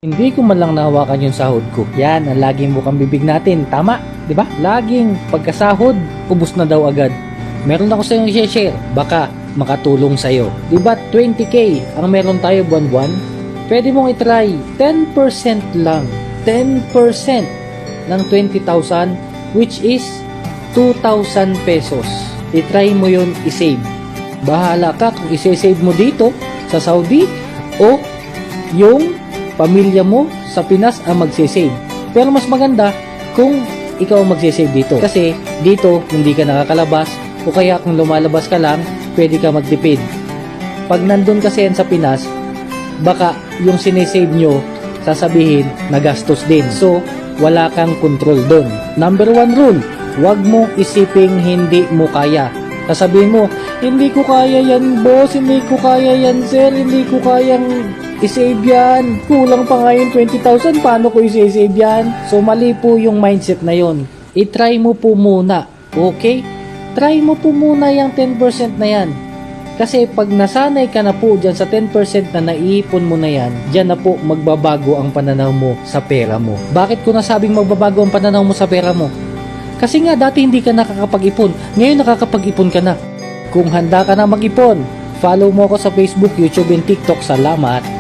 Hindi ko man lang nahawakan yung sahod ko. Yan ang laging bukang bibig natin. Tama, di ba? Laging pagkasahod, ubos na daw agad. Meron ako sa yung i-share. Baka makatulong sa'yo. Di ba 20k ang meron tayo buwan-buwan? Pwede mong itry 10% lang. 10% ng 20,000 which is 2,000 pesos. Itry mo yun i-save. Bahala ka kung i-save mo dito sa Saudi o yung pamilya mo sa Pinas ang magsisave. Pero mas maganda kung ikaw ang magsisave dito. Kasi dito hindi ka nakakalabas o kaya kung lumalabas ka lang, pwede ka magtipid. Pag nandun kasi yan sa Pinas, baka yung sinesave nyo, sasabihin na gastos din. So, wala kang control dun. Number 1 rule, huwag mong isiping hindi mo kaya. Sasabihin mo, hindi ko kaya yan boss, hindi ko kaya yan sir, hindi ko kayang i-save yan. Kulang pa nga yung 20,000, paano ko i-save yan? So mali po yung mindset na yon. I-try mo po muna, okay? Try mo po muna yung 10% na yan. Kasi pag nasanay ka na po dyan sa 10% na naiipon mo na yan, dyan na po magbabago ang pananaw mo sa pera mo. Bakit ko nasabing magbabago ang pananaw mo sa pera mo? Kasi nga dati hindi ka nakakapag-ipon, ngayon nakakapag-ipon ka na. Kung handa ka na mag-ipon, follow mo ako sa Facebook, YouTube, and TikTok. Salamat!